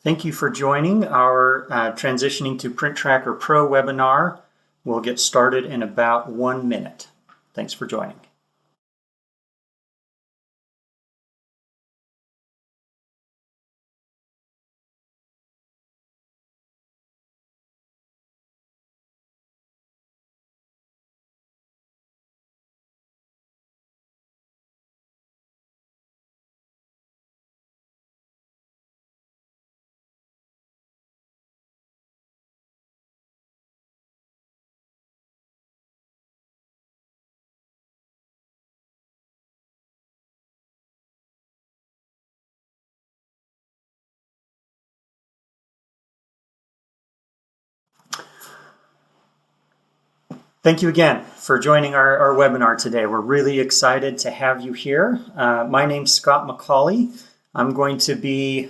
Thank you for joining our Transitioning to PrintTracker Pro webinar. We'll get started in about 1 minute. Thanks for joining. Thank you again for joining our webinar today. We're really excited to have you here. My name's Scott McCauley. I'm going to be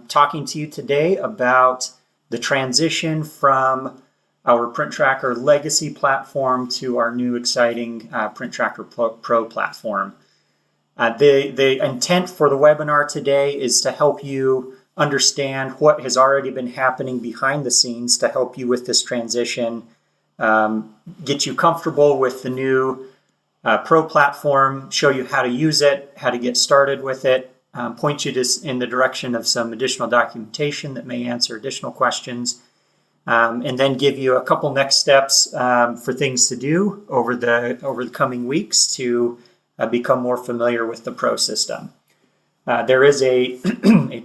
talking to you today about the transition from our PrintTracker legacy platform to our new exciting PrintTracker Pro platform. The intent for the webinar today is to help you understand what has already been happening behind the scenes to help you with this transition. Get you comfortable with the new Pro platform, show you how to use it, how to get started with it, point you in the direction of some additional documentation that may answer additional questions, and then give you a couple next steps for things to do over the coming weeks to become more familiar with the Pro system. There is a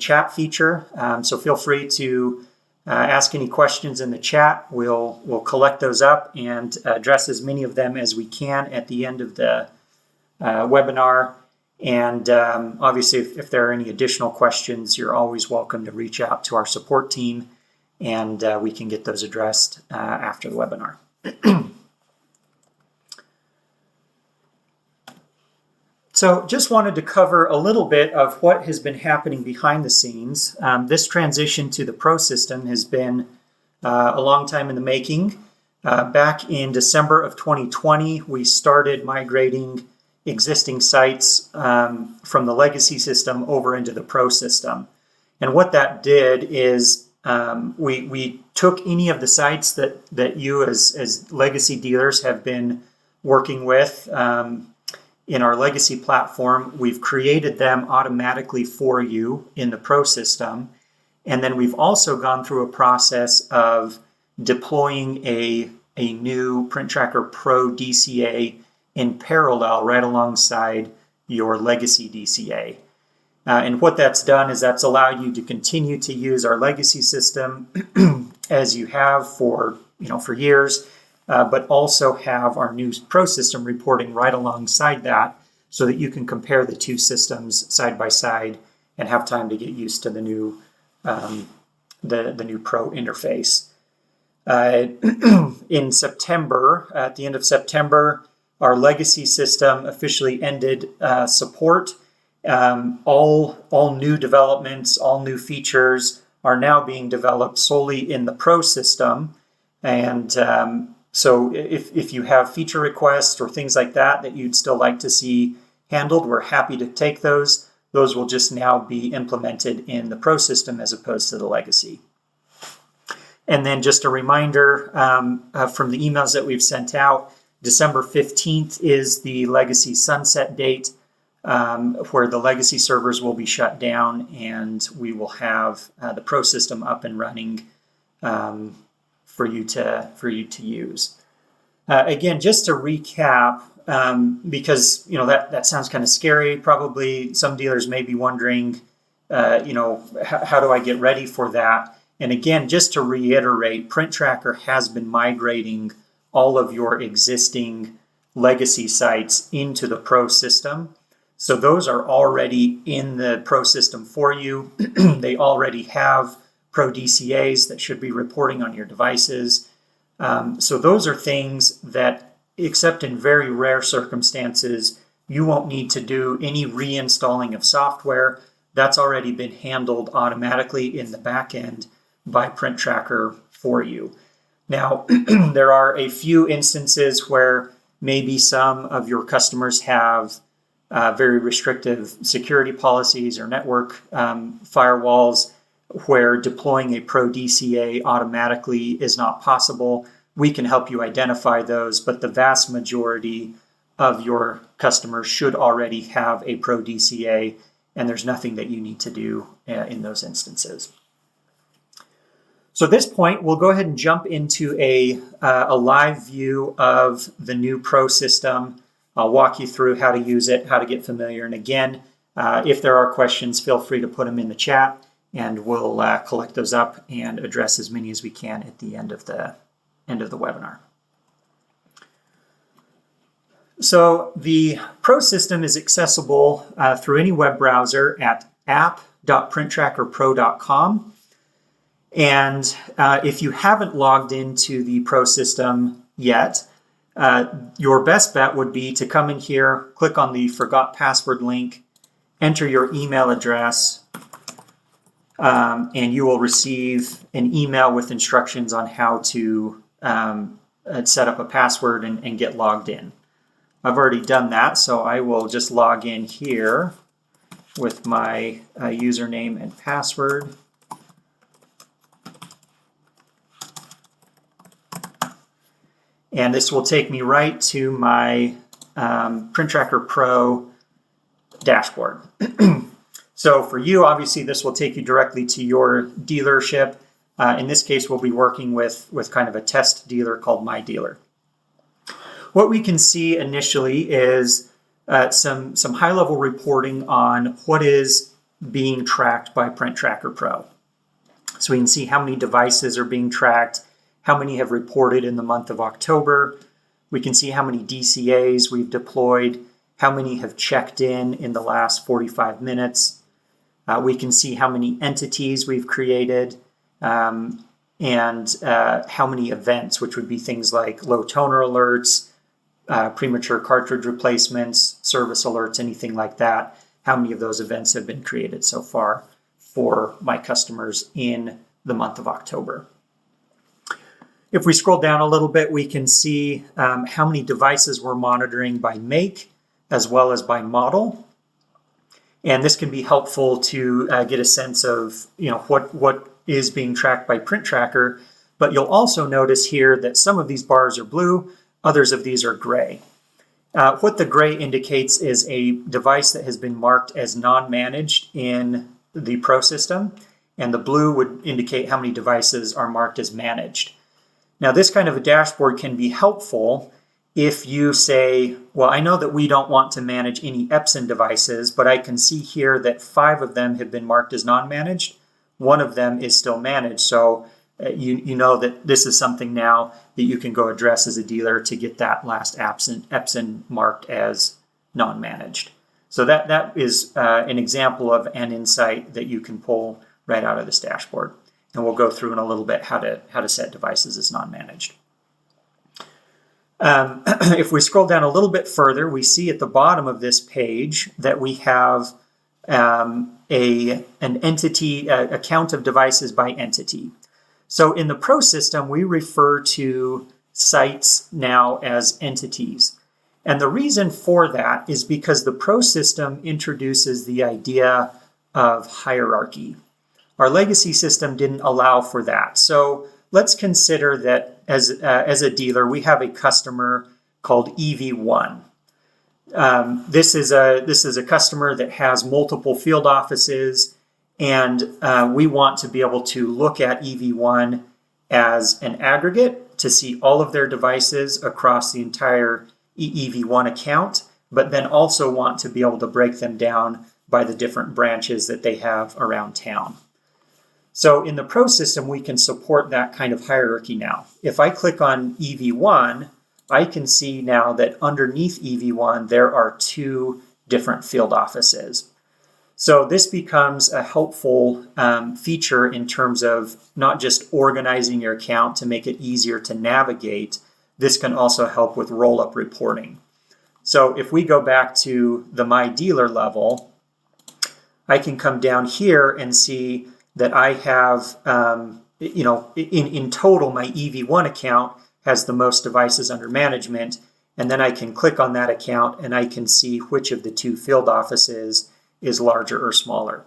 chat feature, so feel free to ask any questions in the chat. We'll collect those up and address as many of them as we can at the end of the webinar. And obviously, if there are any additional questions, you're always welcome to reach out to our support team, and we can get those addressed after the webinar. So just wanted to cover a little bit of what has been happening behind the scenes. This transition to the Pro system has been a long time in the making. Back in December of 2020, we started migrating existing sites from the legacy system over into the Pro system. And what that did is we took any of the sites that you as legacy dealers have been working with in our legacy platform. We've created them automatically for you in the Pro system. And then we've also gone through a process of deploying a new PrintTracker Pro DCA in parallel right alongside your legacy DCA. And what that's done is that's allowed you to continue to use our legacy system as you have for years. But also have our new Pro system reporting right alongside that so that you can compare the two systems side by side and have time to get used to the new Pro interface. In September, at the end of September, our legacy system officially ended support. All new developments, all new features are now being developed solely in the Pro system. And so if you have feature requests or things like that you'd still like to see handled, we're happy to take those. Those will just now be implemented in the Pro system as opposed to the legacy. And then just a reminder from the emails that we've sent out, December 15th is the legacy sunset date where the legacy servers will be shut down and we will have the Pro system up and running for you to use. Again, just to recap, because that sounds kind of scary. Probably some dealers may be wondering, how do I get ready for that? And again, just to reiterate, PrintTracker has been migrating all of your existing legacy sites into the Pro system. So those are already in the Pro system for you. They already have Pro DCAs that should be reporting on your devices. So those are things that, except in very rare circumstances, you won't need to do any reinstalling of software. That's already been handled automatically in the back end by PrintTracker for you. Now, there are a few instances where maybe some of your customers have very restrictive security policies or network firewalls. where deploying a Pro DCA automatically is not possible. We can help you identify those, but the vast majority of your customers should already have a Pro DCA, and there's nothing that you need to do in those instances. So at this point, we'll go ahead and jump into a live view of the new Pro system. I'll walk you through how to use it, how to get familiar. And again, if there are questions, feel free to put them in the chat, and we'll collect those up and address as many as we can at the end of the webinar. So the Pro system is accessible through any web browser at app.printtrackerpro.com. And if you haven't logged into the Pro system yet, your best bet would be to come in here, click on the Forgot Password link, enter your email address, and you will receive an email with instructions on how to set up a password and get logged in. I've already done that, so I will just log in here with my username and password. And this will take me right to my PrintTracker Pro dashboard. So for you, obviously, this will take you directly to your dealership. In this case, we'll be working with kind of a test dealer called My Dealer. What we can see initially is some high-level reporting on what is being tracked by PrintTracker Pro. So we can see how many devices are being tracked, how many have reported in the month of October. We can see how many DCAs we've deployed, how many have checked in the last 45 minutes. We can see how many entities we've created and how many events, which would be things like low toner alerts, premature cartridge replacements, service alerts, anything like that. How many of those events have been created so far for my customers in the month of October. If we scroll down a little bit, we can see how many devices we're monitoring by make as well as by model. And this can be helpful to get a sense of what is being tracked by PrintTracker. But you'll also notice here that some of these bars are blue, others of these are gray. What the gray indicates is a device that has been marked as non-managed in the Pro system, and the blue would indicate how many devices are marked as managed. Now, this kind of a dashboard can be helpful if you say, well, I know that we don't want to manage any Epson devices, but I can see here that 5 of them have been marked as non-managed. 1 of them is still managed. So you know that this is something now that you can go address as a dealer to get that last Epson marked as non-managed. So that is an example of an insight that you can pull right out of this dashboard. And we'll go through in a little bit how to set devices as non-managed. If we scroll down a little bit further, we see at the bottom of this page that we have an entity, a count of devices by entity. So in the Pro system, we refer to sites now as entities. And the reason for that is because the Pro system introduces the idea of hierarchy. Our legacy system didn't allow for that. So let's consider that as a dealer, we have a customer called EV1. This is a customer that has multiple field offices, and we want to be able to look at EV1 as an aggregate to see all of their devices across the entire EV1 account, but then also want to be able to break them down by the different branches that they have around town. So in the Pro system, we can support that kind of hierarchy now. If I click on EV1, I can see now that underneath EV1, there are 2 different field offices. So this becomes a helpful feature in terms of not just organizing your account to make it easier to navigate. This can also help with roll-up reporting. So if we go back to the My Dealer level, I can come down here and see that I have, in total, my EV1 account has the most devices under management. And then I can click on that account and I can see which of the 2 field offices is larger or smaller.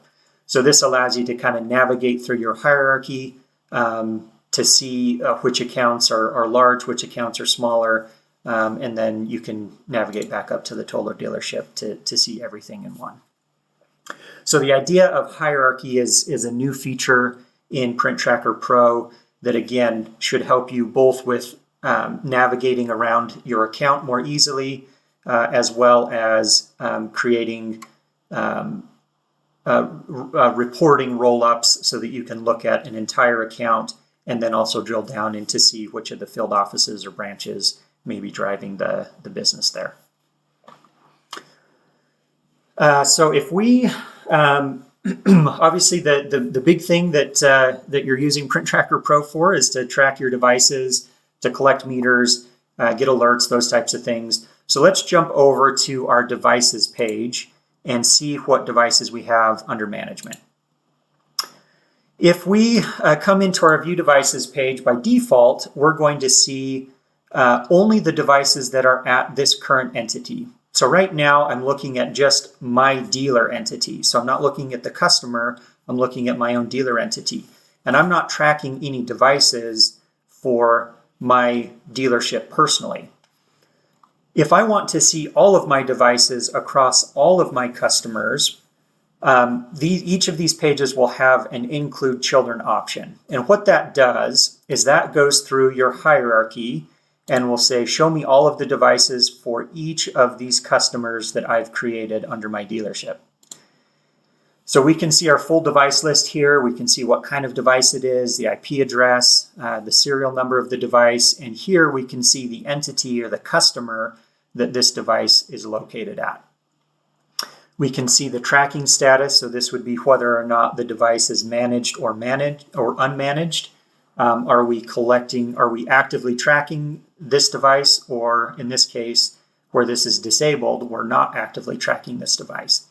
So this allows you to kind of navigate through your hierarchy to see which accounts are large, which accounts are smaller, and then you can navigate back up to the total dealership to see everything in one. So the idea of hierarchy is a new feature in PrintTracker Pro that, again, should help you both with navigating around your account more easily, as well as creating reporting roll-ups so that you can look at an entire account and then also drill down into see which of the field offices or branches may be driving the business there. So if we, obviously the big thing that you're using PrintTracker Pro for is to track your devices, to collect meters, get alerts, those types of things. So let's jump over to our devices page and see what devices we have under management. If we come into our View Devices page, by default, we're going to see only the devices that are at this current entity. So right now, I'm looking at just my dealer entity. So I'm not looking at the customer, I'm looking at my own dealer entity. And I'm not tracking any devices for my dealership personally. If I want to see all of my devices across all of my customers, each of these pages will have an Include Children option. And what that does is that goes through your hierarchy and will say, show me all of the devices for each of these customers that I've created under my dealership. So we can see our full device list here. We can see what kind of device it is, the IP address, the serial number of the device, and here we can see the entity or the customer that this device is located at. We can see the tracking status, so this would be whether or not the device is managed or unmanaged. Are we actively tracking this device, or in this case, where this is disabled, we're not actively tracking this device.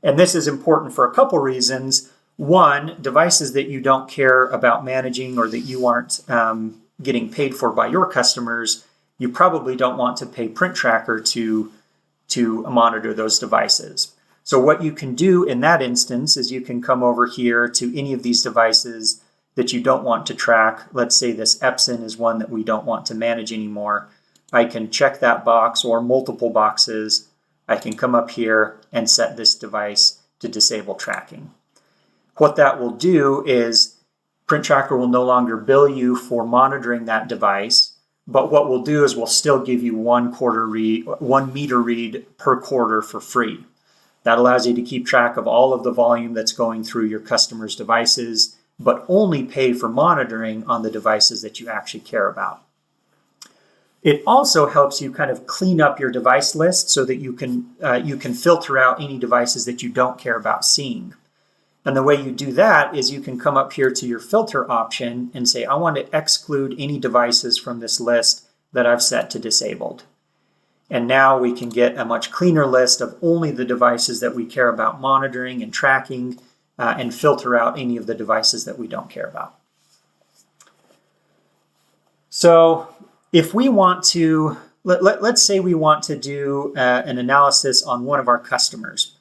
And this is important for a couple reasons. One, devices that you don't care about managing or that you aren't getting paid for by your customers, you probably don't want to pay PrintTracker to monitor those devices. So what you can do in that instance is you can come over here to any of these devices that you don't want to track. Let's say this Epson is one that we don't want to manage anymore. I can check that box or multiple boxes. I can come up here and set this device to disable tracking. What that will do is PrintTracker will no longer bill you for monitoring that device, but what we'll do is we'll still give you 1 meter read per quarter for free. That allows you to keep track of all of the volume that's going through your customers' devices, but only pay for monitoring on the devices that you actually care about. It also helps you kind of clean up your device list so that you can filter out any devices that you don't care about seeing. And the way you do that is you can come up here to your filter option and say, I want to exclude any devices from this list that I've set to disabled. And now we can get a much cleaner list of only the devices that we care about monitoring and tracking, and filter out any of the devices that we don't care about. So if we want to, let's say we want to do an analysis on one of our customers.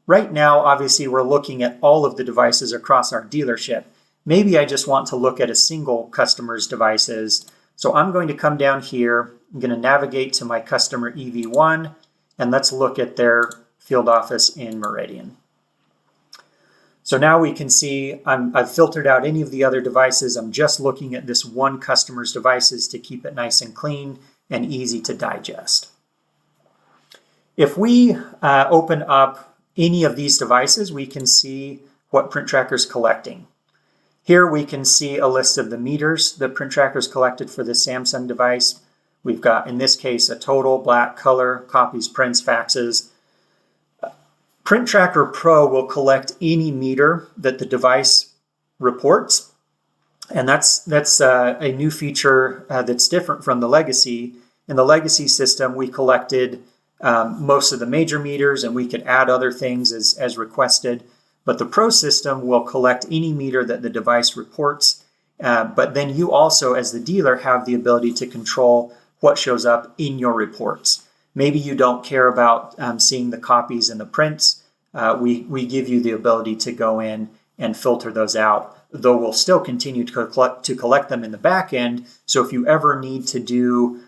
Right now, obviously, we're looking at all of the devices across our dealership. Maybe I just want to look at a single customer's devices. So I'm going to come down here. I'm going to navigate to my customer EV1, and let's look at their field office in Meridian. So now we can see I've filtered out any of the other devices. I'm just looking at this one customer's devices to keep it nice and clean and easy to digest. If we open up any of these devices, we can see what PrintTracker is collecting. Here we can see a list of the meters that PrintTracker has collected for the Samsung device. We've got, in this case, a total, black, color, copies, prints, faxes. PrintTracker Pro will collect any meter that the device reports, and that's a new feature that's different from the legacy. In the legacy system, we collected most of the major meters, and we could add other things as requested. But the Pro system will collect any meter that the device reports, but then you also, as the dealer, have the ability to control what shows up in your reports. Maybe you don't care about seeing the copies and the prints. we give you the ability to go in and filter those out, though we'll still continue to collect them in the back end. So if you ever need to do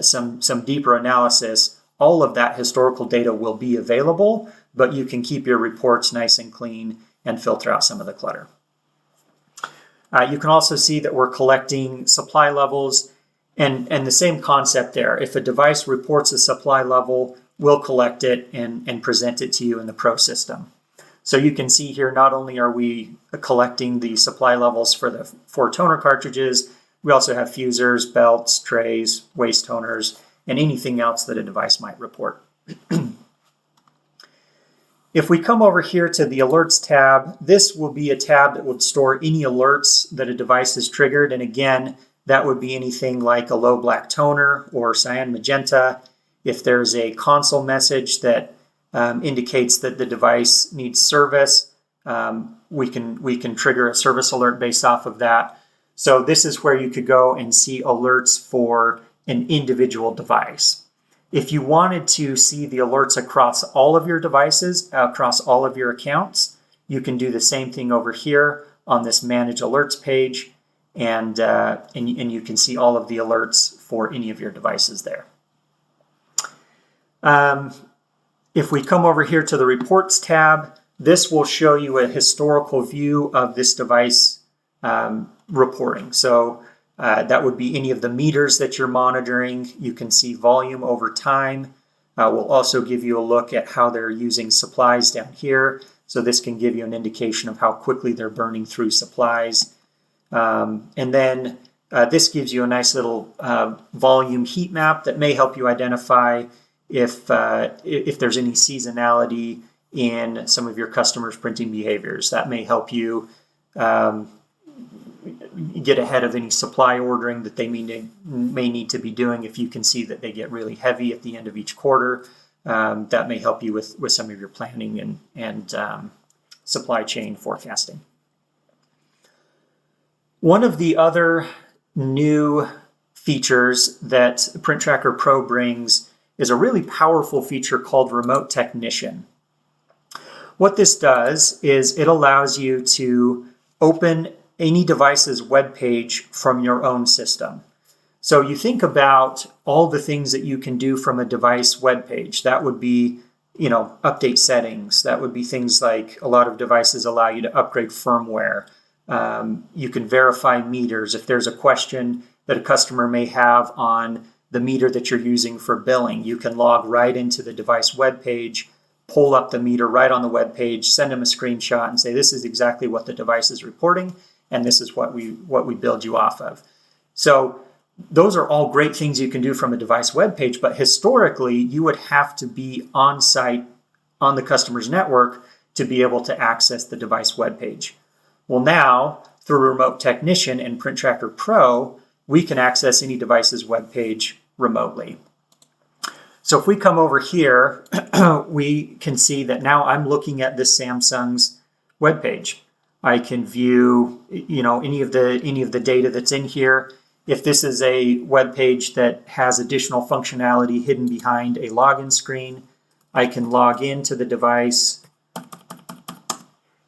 some deeper analysis, all of that historical data will be available, but you can keep your reports nice and clean and filter out some of the clutter. You can also see that we're collecting supply levels, and the same concept there. If a device reports a supply level, we'll collect it and present it to you in the Pro system. So you can see here, not only are we collecting the supply levels for the 4 toner cartridges, we also have fusers, belts, trays, waste toners, and anything else that a device might report. If we come over here to the Alerts tab, this will be a tab that would store any alerts that a device has triggered. And again, that would be anything like a low black toner or cyan magenta. If there's a console message that indicates that the device needs service, we can trigger a service alert based off of that. So this is where you could go and see alerts for an individual device. If you wanted to see the alerts across all of your devices, across all of your accounts, you can do the same thing over here on this Manage Alerts page, and you can see all of the alerts for any of your devices there. If we come over here to the Reports tab, this will show you a historical view of this device reporting. So that would be any of the meters that you're monitoring. You can see volume over time. We'll also give you a look at how they're using supplies down here. So this can give you an indication of how quickly they're burning through supplies. And then this gives you a nice little volume heat map that may help you identify if there's any seasonality in some of your customers' printing behaviors. That may help you get ahead of any supply ordering that they may need to be doing. If you can see that they get really heavy at the end of each quarter, that may help you with some of your planning and supply chain forecasting. One of the other new features that PrintTracker Pro brings is a really powerful feature called Remote Technician. What this does is it allows you to open any device's web page from your own system. So you think about all the things that you can do from a device web page. That would be, update settings. That would be things like a lot of devices allow you to upgrade firmware. You can verify meters. If there's a question that a customer may have on the meter that you're using for billing, you can log right into the device web page, pull up the meter right on the web page, send them a screenshot and say, this is exactly what the device is reporting, and this is what we build you off of. So those are all great things you can do from a device web page, but historically you would have to be on site on the customer's network to be able to access the device web page. Well, now through Remote Technician and PrintTracker Pro, we can access any device's web page remotely. So if we come over here, we can see that now I'm looking at this Samsung's web page. I can view, any of the data that's in here. If this is a web page that has additional functionality hidden behind a login screen, I can log into the device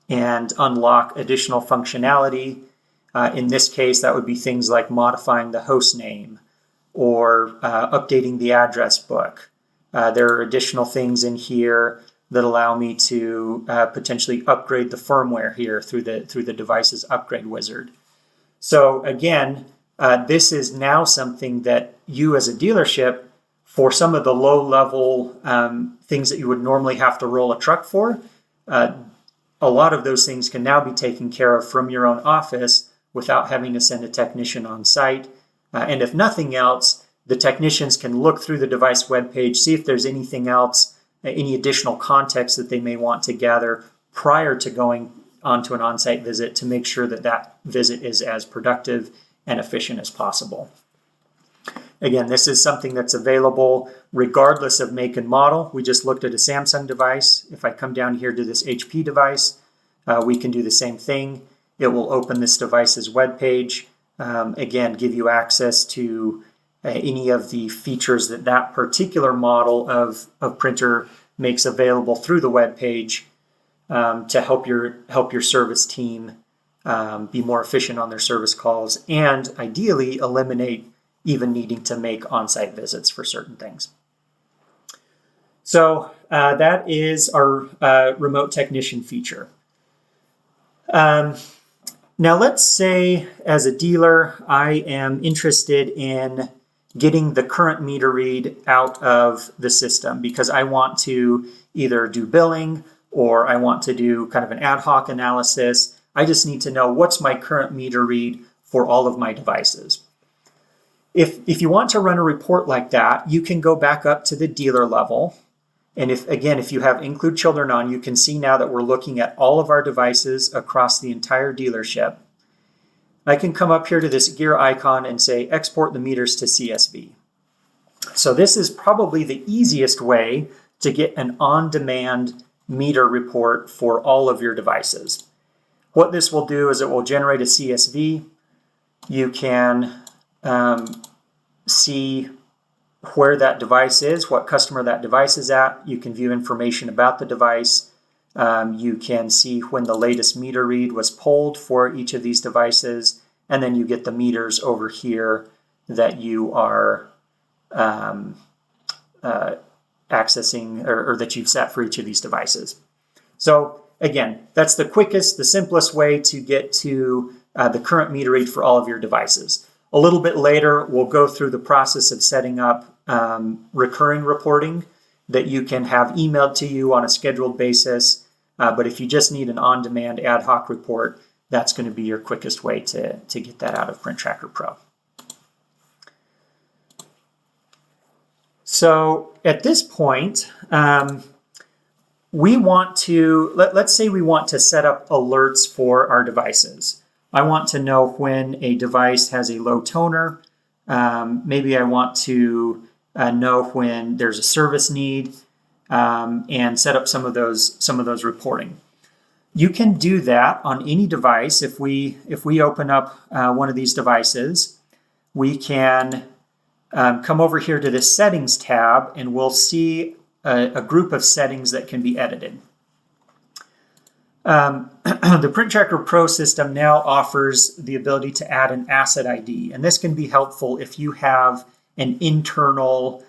and unlock additional functionality. In this case, that would be things like modifying the host name or updating the address book. There are additional things in here that allow me to potentially upgrade the firmware here through the device's upgrade wizard. So again, this is now something that you as a dealership, for some of the low-level things that you would normally have to roll a truck for, a lot of those things can now be taken care of from your own office without having to send a technician on site. And if nothing else, the technicians can look through the device web page, see if there's anything else, any additional context that they may want to gather prior to going onto an on-site visit to make sure that that visit is as productive and efficient as possible. Again, this is something that's available regardless of make and model. We just looked at a Samsung device. If I come down here to this HP device, we can do the same thing. It will open this device's web page. Again, give you access to any of the features that particular model of printer makes available through the web page. to help your service team be more efficient on their service calls, and ideally eliminate even needing to make on-site visits for certain things. So that is our remote technician feature. Now let's say as a dealer, I am interested in getting the current meter read out of the system because I want to either do billing or I want to do kind of an ad hoc analysis. I just need to know what's my current meter read for all of my devices. If you want to run a report like that, you can go back up to the dealer level. And if you have include children on, you can see now that we're looking at all of our devices across the entire dealership. I can come up here to this gear icon and say export the meters to CSV. So this is probably the easiest way to get an on-demand meter report for all of your devices. What this will do is it will generate a CSV. You can see where that device is, what customer that device is at. You can view information about the device. You can see when the latest meter read was pulled for each of these devices, and then you get the meters over here that you are accessing or that you've set for each of these devices. So again, that's the quickest, the simplest way to get to the current meter read for all of your devices. A little bit later, we'll go through the process of setting up recurring reporting that you can have emailed to you on a scheduled basis. But if you just need an on-demand ad hoc report, that's going to be your quickest way to get that out of Print Tracker Pro. So at this point, we want to, let's say we want to set up alerts for our devices. I want to know when a device has a low toner. Maybe I want to know when there's a service need and set up some of those reporting. You can do that on any device. If we open up one of these devices, we can come over here to the settings tab and we'll see a group of settings that can be edited. The Print Tracker Pro system now offers the ability to add an asset ID, and this can be helpful if you have an internal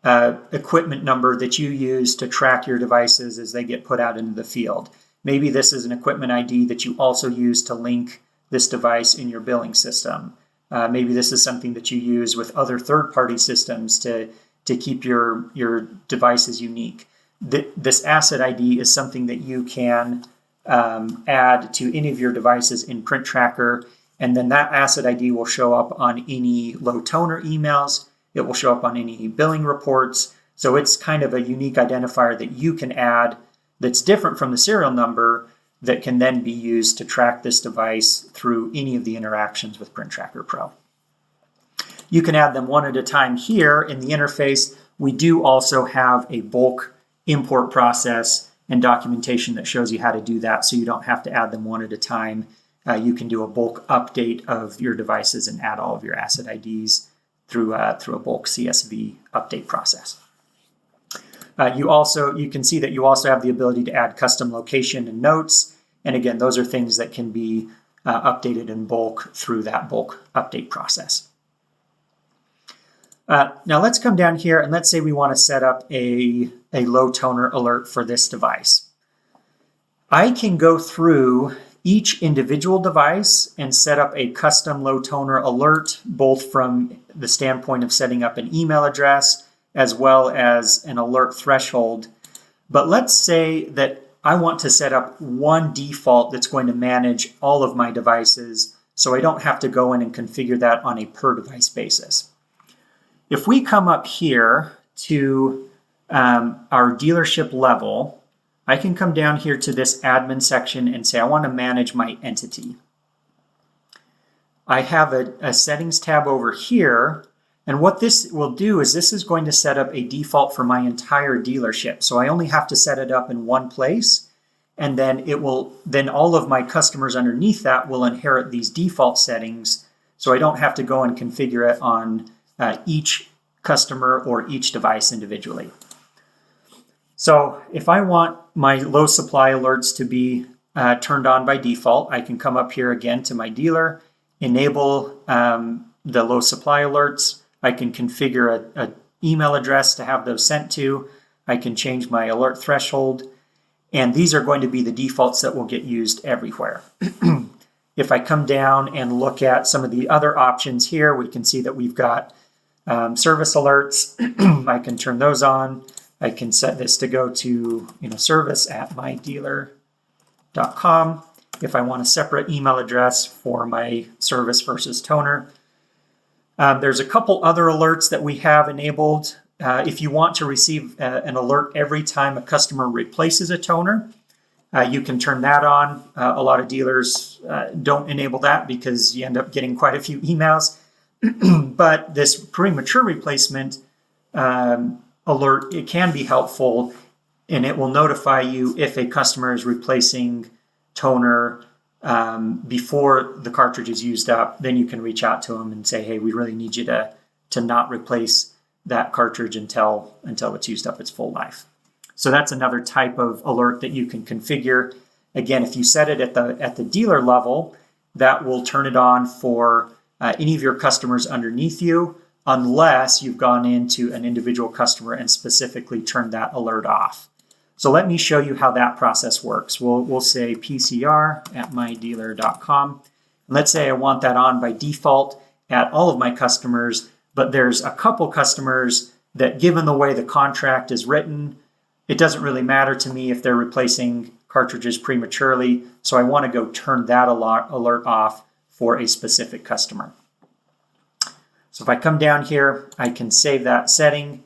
equipment number that you use to track your devices as they get put out into the field. Maybe this is an equipment ID that you also use to link this device in your billing system. Maybe this is something that you use with other third-party systems to keep your devices unique. This asset ID is something that you can add to any of your devices in Print Tracker, and then that asset ID will show up on any low toner emails. It will show up on any billing reports. So it's kind of a unique identifier that you can add that's different from the serial number that can then be used to track this device through any of the interactions with Print Tracker Pro. You can add them one at a time here in the interface. We do also have a bulk import process and documentation that shows you how to do that, so you don't have to add them one at a time. You can do a bulk update of your devices and add all of your asset IDs through a bulk CSV update process. You can see that you also have the ability to add custom location and notes, and again, those are things that can be updated in bulk through that bulk update process. Now let's come down here and let's say we want to set up a low toner alert for this device. I can go through each individual device and set up a custom low toner alert, both from the standpoint of setting up an email address as well as an alert threshold. But let's say that I want to set up one default that's going to manage all of my devices, so I don't have to go in and configure that on a per device basis. If we come up here to our dealership level, I can come down here to this admin section and say I want to manage my entity. I have a settings tab over here, and what this will do is this is going to set up a default for my entire dealership. So I only have to set it up in one place, and then then all of my customers underneath that will inherit these default settings, so I don't have to go and configure it on each customer or each device individually. So if I want my low supply alerts to be turned on by default, I can come up here again to my dealer, enable the low supply alerts. I can configure an email address to have those sent to. I can change my alert threshold. And these are going to be the defaults that will get used everywhere. If I come down and look at some of the other options here, we can see that we've got service alerts. I can turn those on. I can set this to go to service@mydealer.com. If I want a separate email address for my service versus toner. There's a couple other alerts that we have enabled. If you want to receive an alert every time a customer replaces a toner, you can turn that on. A lot of dealers don't enable that because you end up getting quite a few emails. But this premature replacement alert, it can be helpful, and it will notify you if a customer is replacing toner before the cartridge is used up. Then you can reach out to them and say, hey, we really need you to not replace that cartridge until it's used up its full life. So that's another type of alert that you can configure. Again, if you set it at the dealer level, that will turn it on for any of your customers underneath you, unless you've gone into an individual customer and specifically turned that alert off. So let me show you how that process works. We'll say pcr@mydealer.com. Let's say I want that on by default at all of my customers, but there's a couple customers that, given the way the contract is written, it doesn't really matter to me if they're replacing cartridges prematurely. So I want to go turn that alert off for a specific customer. So if I come down here, I can save that setting.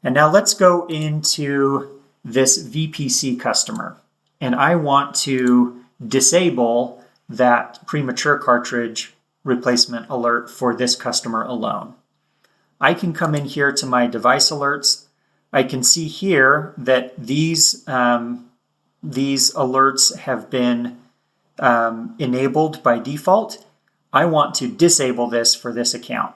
And now let's go into this VPC customer. And I want to disable that premature cartridge replacement alert for this customer alone. I can come in here to my device alerts. I can see here that these alerts have been enabled by default. I want to disable this for this account.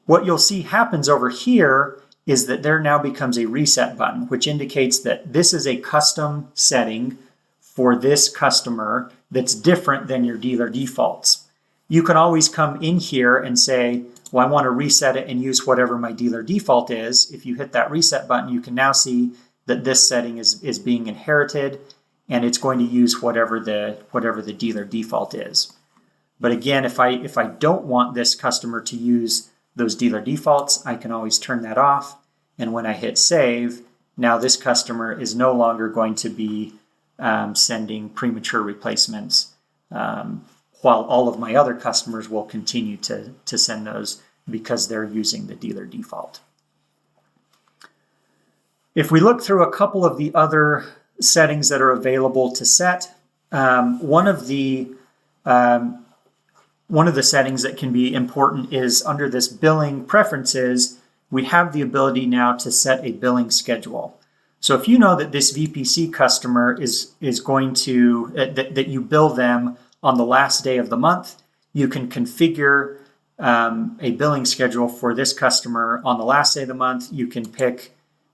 What you'll see happens over here is that there now becomes a reset button, which indicates that this is a custom setting for this customer that's different than your dealer defaults. You can always come in here and say, well, I want to reset it and use whatever my dealer default is. If you hit that reset button, you can now see that this setting is being inherited, and it's going to use whatever the dealer default is. But again, if I don't want this customer to use those dealer defaults, I can always turn that off. And when I hit save, now this customer is no longer going to be sending premature replacements, while all of my other customers will continue to send those because they're using the dealer default. If we look through a couple of the other settings that are available to set, one of the settings that can be important is under this billing preferences, we have the ability now to set a billing schedule. So if you know that this VPC customer is going to, that you bill them on the last day of the month, you can configure a billing schedule for this customer on the last day of the month. You can pick,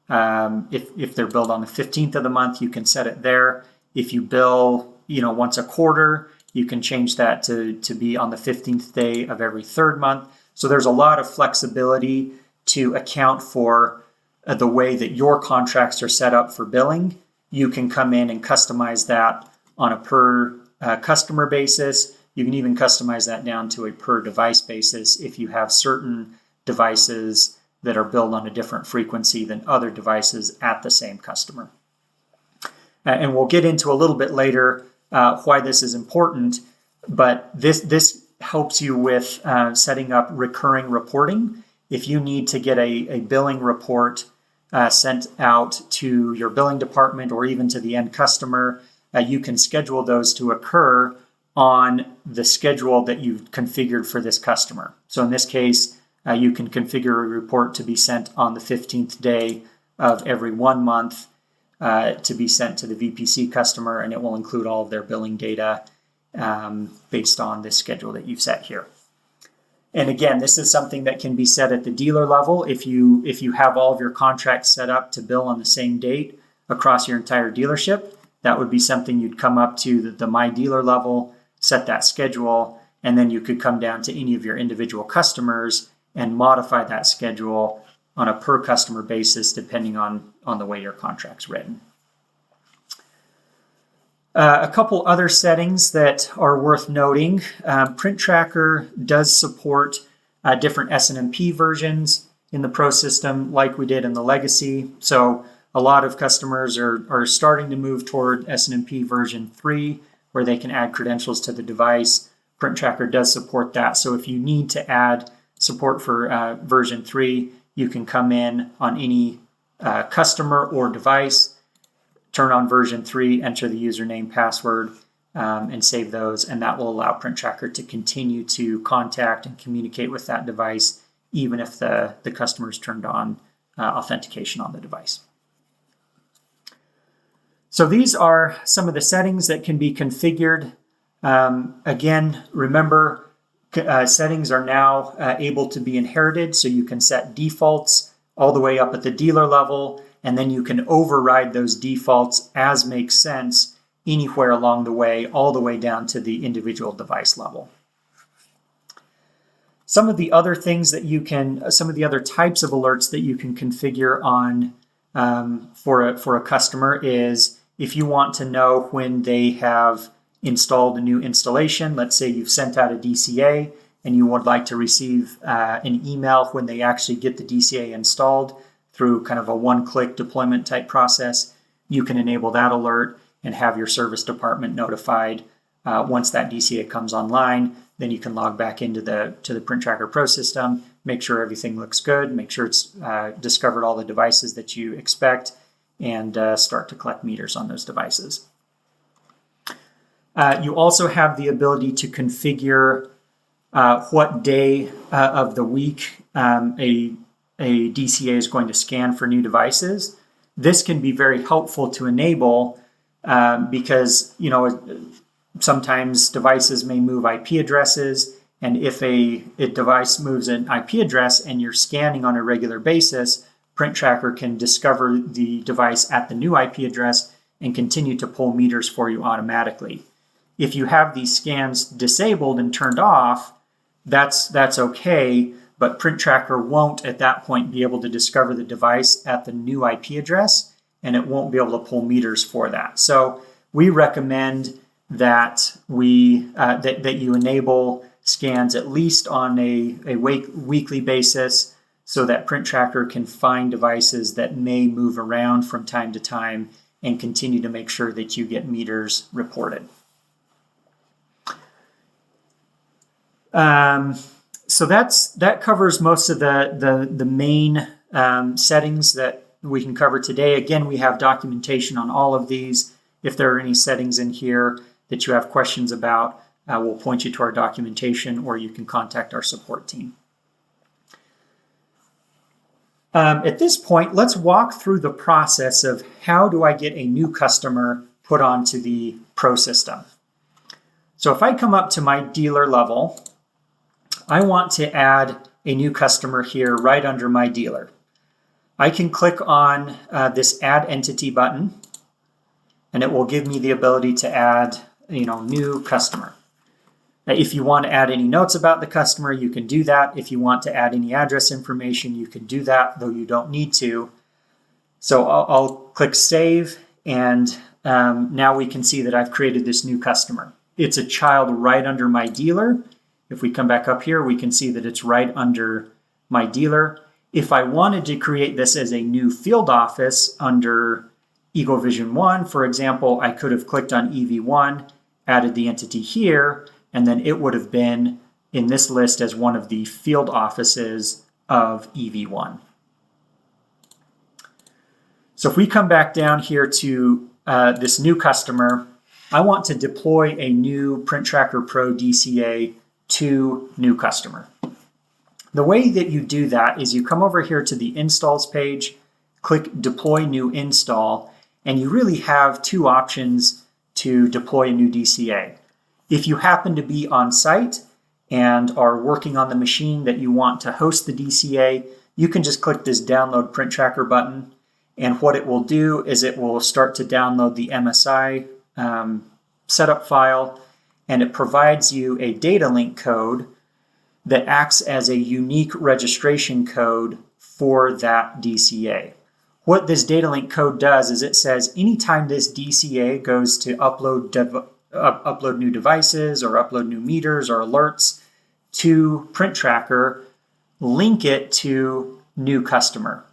if they're billed on the 15th of the month, you can set it there. If you bill, once a quarter, you can change that to be on the 15th day of every third month. So there's a lot of flexibility to account for the way that your contracts are set up for billing. You can come in and customize that on a per customer basis. You can even customize that down to a per device basis if you have certain devices that are billed on a different frequency than other devices at the same customer. And we'll get into a little bit later why this is important, but this helps you with setting up recurring reporting. If you need to get a billing report sent out to your billing department or even to the end customer, you can schedule those to occur on the schedule that you've configured for this customer. So in this case, you can configure a report to be sent on the 15th day of every 1 month to be sent to the VPC customer, and it will include all of their billing data based on this schedule that you've set here. And again, this is something that can be set at the dealer level. If you have all of your contracts set up to bill on the same date, across your entire dealership, that would be something you'd come up to the My Dealer level, set that schedule, and then you could come down to any of your individual customers and modify that schedule on a per customer basis depending on the way your contract's written. A couple other settings that are worth noting. Print Tracker does support different SNMP versions in the Pro system like we did in the Legacy. So a lot of customers are starting to move toward SNMP version 3 where they can add credentials to the device. Print Tracker does support that. So if you need to add support for version 3, you can come in on any customer or device, turn on version 3, enter the username, password, and save those, and that will allow Print Tracker to continue to contact and communicate with that device even if the customer's turned on authentication on the device. So these are some of the settings that can be configured. Again, remember, settings are now able to be inherited, so you can set defaults all the way up at the dealer level, and then you can override those defaults as makes sense anywhere along the way, all the way down to the individual device level. Some of the other things that you can, some of the other types of alerts that you can configure on for a customer is if you want to know when they have installed a new installation. Let's say you've sent out a DCA and you would like to receive an email when they actually get the DCA installed through kind of a one-click deployment type process. You can enable that alert and have your service department notified once that DCA comes online. Then you can log back into the Print Tracker Pro system, make sure everything looks good, make sure it's discovered all the devices that you expect, and start to collect meters on those devices. You also have the ability to configure what day of the week a DCA is going to scan for new devices. This can be very helpful to enable because sometimes devices may move IP addresses, and if a device moves an IP address and you're scanning on a regular basis, Print Tracker can discover the device at the new IP address and continue to pull meters for you automatically. If you have these scans disabled and turned off, that's okay, but Print Tracker won't at that point be able to discover the device at the new IP address, and it won't be able to pull meters for that. So we recommend that that you enable scans at least on a weekly basis so that Print Tracker can find devices that may move around from time to time and continue to make sure that you get meters reported. So that covers most of the main settings that we can cover today. Again, we have documentation on all of these. If there are any settings in here that you have questions about, we'll point you to our documentation, or you can contact our support team. At this point, let's walk through the process of how do I get a new customer put onto the Pro system. So if I come up to my dealer level, I want to add a new customer here right under my dealer. I can click on this Add Entity button, and it will give me the ability to add, new customer. If you want to add any notes about the customer, you can do that. If you want to add any address information, you can do that, though you don't need to. So I'll click Save, and now we can see that I've created this new customer. It's a child right under my dealer. If we come back up here, we can see that it's right under my dealer. If I wanted to create this as a new field office under EagleVision 1, for example, I could have clicked on EV1, added the entity here, and then it would have been in this list as one of the field offices of EV1. So if we come back down here to this new customer, I want to deploy a new Print Tracker Pro DCA to new customer. The way that you do that is you come over here to the installs page, click Deploy New Install, and you really have two options to deploy a new DCA. If you happen to be on site and are working on the machine that you want to host the DCA, you can just click this Download Print Tracker button, And what it will do is it will start to download the MSI setup file, and it provides you a data link code that acts as a unique registration code for that DCA. What this data link code does is it says anytime this DCA goes to upload new devices or upload new meters or alerts to PrintTracker, link it to new customer.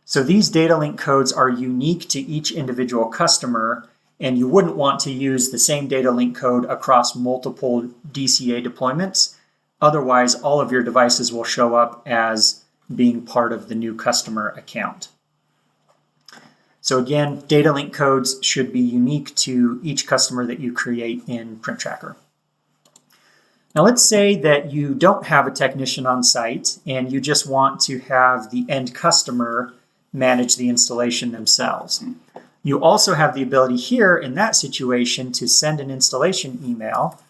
So these data link codes are unique to each individual customer, and you wouldn't want to use the same data link code across multiple DCA deployments. Otherwise, all of your devices will show up as being part of the new customer account. So again, data link codes should be unique to each customer that you create in PrintTracker. Now let's say that you don't have a technician on site and you just want to have the end customer manage the installation themselves. You also have the ability here in that situation to send an installation email.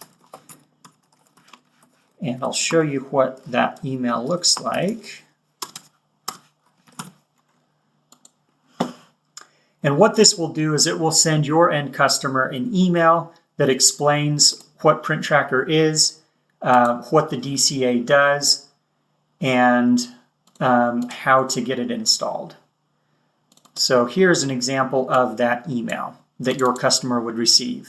And I'll show you what that email looks like. And what this will do is it will send your end customer an email that explains what PrintTracker is, what the DCA does, and how to get it installed. So here's an example of that email that your customer would receive.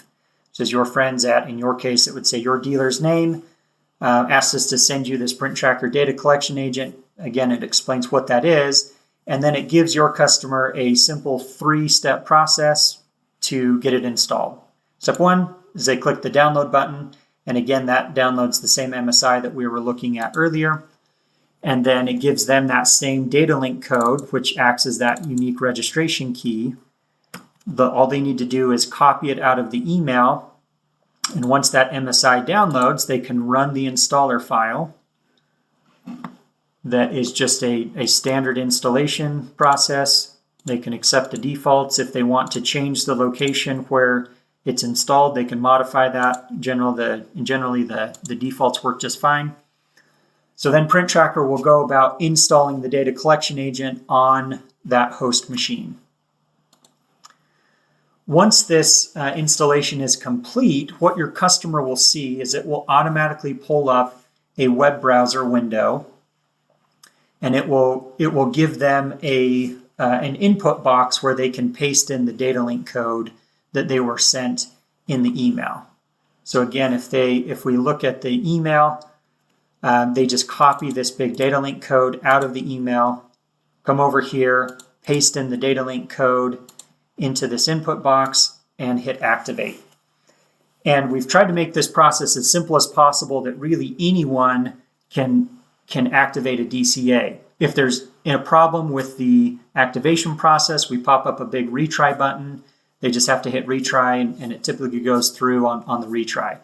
It says your friends at, in your case, it would say your dealer's name, asks us to send you this PrintTracker data collection agent. Again, it explains what that is. And then it gives your customer a simple 3-step process to get it installed. Step 1 is they click the download button. And again, that downloads the same MSI that we were looking at earlier. And then it gives them that same data link code, which acts as that unique registration key. All they need to do is copy it out of the email. And once that MSI downloads, they can run the installer file. That is just a standard installation process. They can accept the defaults. If they want to change the location where it's installed, they can modify that. Generally, the defaults work just fine. So then PrintTracker will go about installing the data collection agent on that host machine. Once this installation is complete, what your customer will see is it will automatically pull up a web browser window, and it will give them an input box where they can paste in the data link code that they were sent in the email. So again, if we look at the email, they just copy this big data link code out of the email, come over here, paste in the data link code into this input box, and hit activate. And we've tried to make this process as simple as possible that really anyone can activate a DCA. If there's a problem with the activation process, we pop up a big retry button. They just have to hit retry, and it typically goes through on the retry.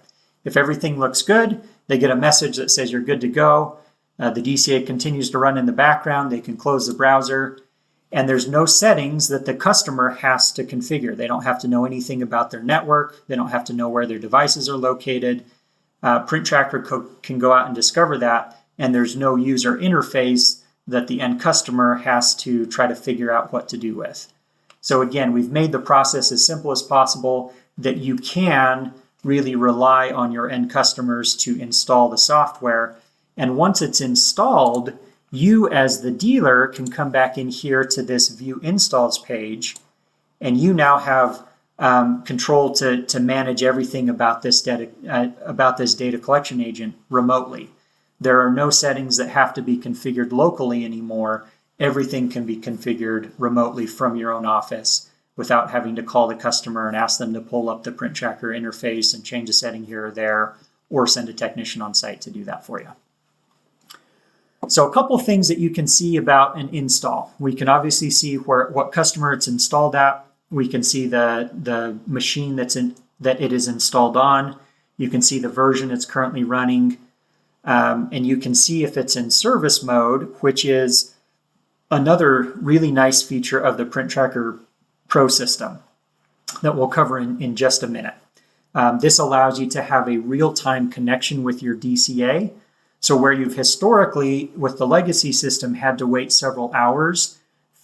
If everything looks good, they get a message that says you're good to go. The DCA continues to run in the background. They can close the browser, and there's no settings that the customer has to configure. They don't have to know anything about their network. They don't have to know where their devices are located. PrintTracker can go out and discover that, and there's no user interface that the end customer has to try to figure out what to do with. So again, we've made the process as simple as possible that you can really rely on your end customers to install the software. And once it's installed, you as the dealer can come back in here to this View Installs page, and you now have control to manage everything about this data collection agent remotely. There are no settings that have to be configured locally anymore. Everything can be configured remotely from your own office without having to call the customer and ask them to pull up the PrintTracker interface and change a setting here or there, or send a technician on site to do that for you. So a couple things that you can see about an install. We can obviously see what customer it's installed at. We can see the machine that it is installed on. You can see the version it's currently running. And you can see if it's in service mode, which is another really nice feature of the PrintTracker Pro system that we'll cover in just a minute. This allows you to have a real-time connection with your DCA. So where you've historically, with the legacy system, had to wait several hours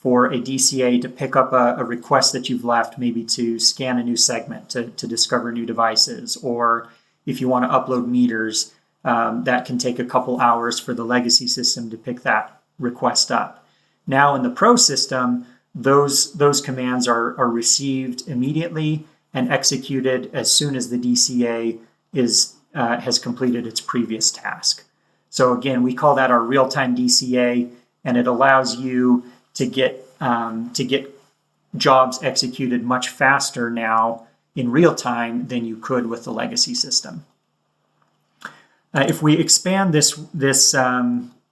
for a DCA to pick up a request that you've left, maybe to scan a new segment, to discover new devices, or if you want to upload meters, that can take a couple hours for the legacy system to pick that request up. Now in the Pro system, those commands are received immediately and executed as soon as the DCA has completed its previous task. So again, we call that our real-time DCA, and it allows you to get jobs executed much faster now in real time than you could with the legacy system. If we expand this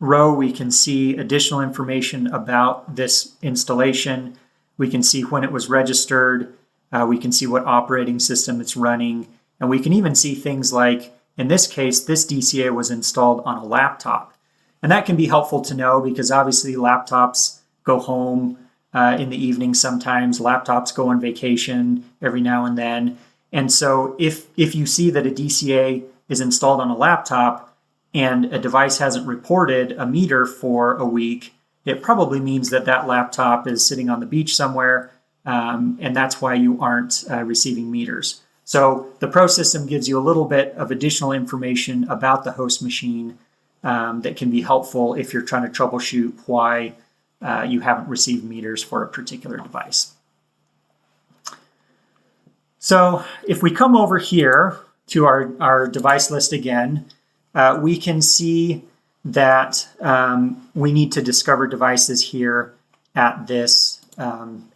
row, we can see additional information about this installation. We can see when it was registered. We can see what operating system it's running. And we can even see things like, in this case, this DCA was installed on a laptop. And that can be helpful to know because obviously laptops go home in the evening sometimes. Laptops go on vacation every now and then. And so if you see that a DCA is installed on a laptop and a device hasn't reported a meter for a week, it probably means that that laptop is sitting on the beach somewhere, and that's why you aren't receiving meters. So the Pro system gives you a little bit of additional information about the host machine that can be helpful if you're trying to troubleshoot why you haven't received meters for a particular device. So if we come over here to our device list again, we can see that we need to discover devices here at this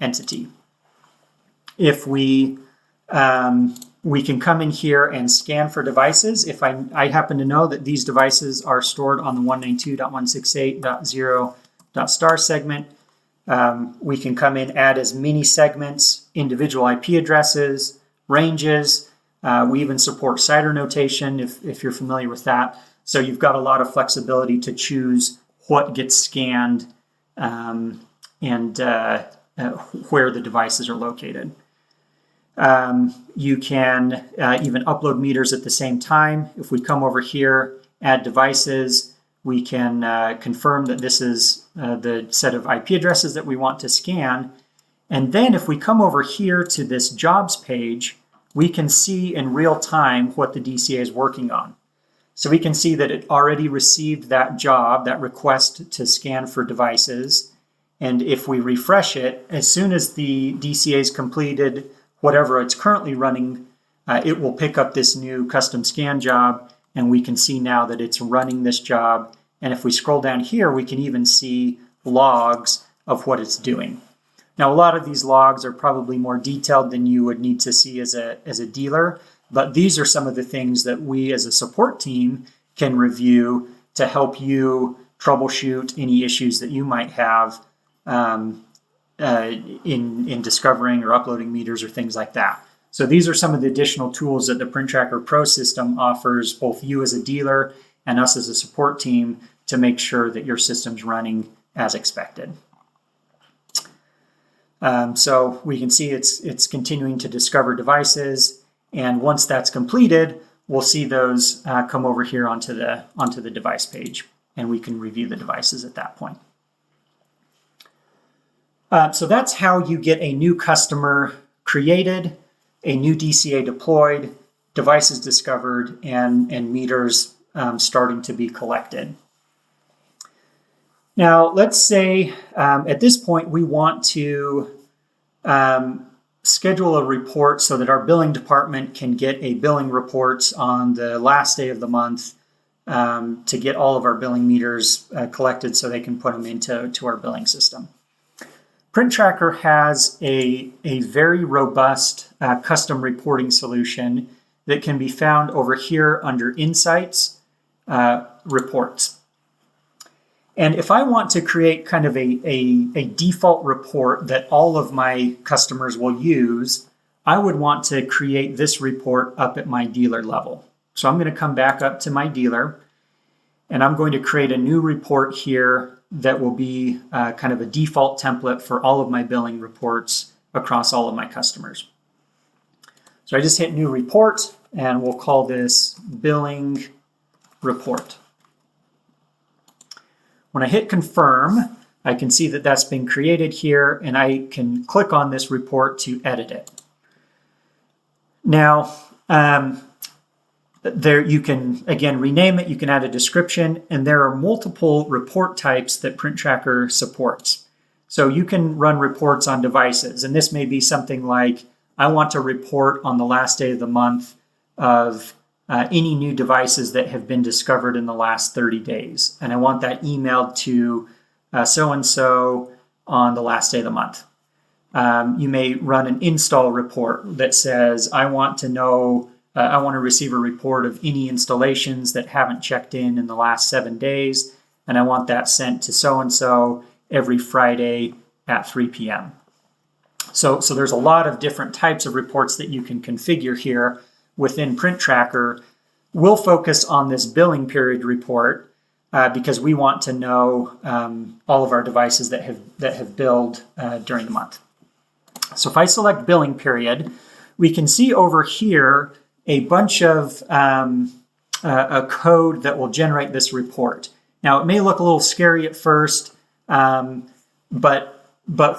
entity. If we can come in here and scan for devices. If I happen to know that these devices are stored on the 192.168.0.star segment, we can come in, add as many segments, individual IP addresses, ranges. We even support CIDR notation if you're familiar with that. So you've got a lot of flexibility to choose what gets scanned and where the devices are located. You can even upload meters at the same time. If we come over here, add devices, we can confirm that this is the set of IP addresses that we want to scan. And then if we come over here to this jobs page, we can see in real time what the DCA is working on. So we can see that it already received that job, that request to scan for devices. And if we refresh it, as soon as the DCA is completed, whatever it's currently running, it will pick up this new custom scan job, and we can see now that it's running this job. And if we scroll down here, we can even see logs of what it's doing. Now, a lot of these logs are probably more detailed than you would need to see as a dealer, but these are some of the things that we as a support team can review to help you troubleshoot any issues that you might have in discovering or uploading meters or things like that. So these are some of the additional tools that the PrintTracker Pro system offers both you as a dealer and us as a support team to make sure that your system's running as expected. So we can see it's continuing to discover devices, and once that's completed, we'll see those come over here onto the device page, and we can review the devices at that point. So that's how you get a new customer created, a new DCA deployed, devices discovered, and meters starting to be collected. Now, let's say at this point we want to schedule a report so that our billing department can get a billing report on the last day of the month to get all of our billing meters collected so they can put them into our billing system. PrintTracker has a very robust custom reporting solution that can be found over here under Insights, Reports. And if I want to create kind of a default report that all of my customers will use, I would want to create this report up at my dealer level. So I'm going to come back up to my dealer, and I'm going to create a new report here that will be kind of a default template for all of my billing reports across all of my customers. So I just hit New Report, and we'll call this Billing Report. When I hit Confirm, I can see that that's been created here, and I can click on this report to edit it. Now, there you can, again, rename it, you can add a description, and there are multiple report types that PrintTracker supports. So you can run reports on devices, and this may be something like, I want to report on the last day of the month of any new devices that have been discovered in the last 30 days. And I want that emailed to so-and-so on the last day of the month. You may run an install report that says, I want to receive a report of any installations that haven't checked in the last 7 days, and I want that sent to so-and-so every Friday at 3 p.m. So there's a lot of different types of reports that you can configure here within PrintTracker. We'll focus on this billing period report because we want to know all of our devices that have billed during the month. So if I select billing period, we can see over here a bunch of a code that will generate this report. Now, it may look a little scary at first, but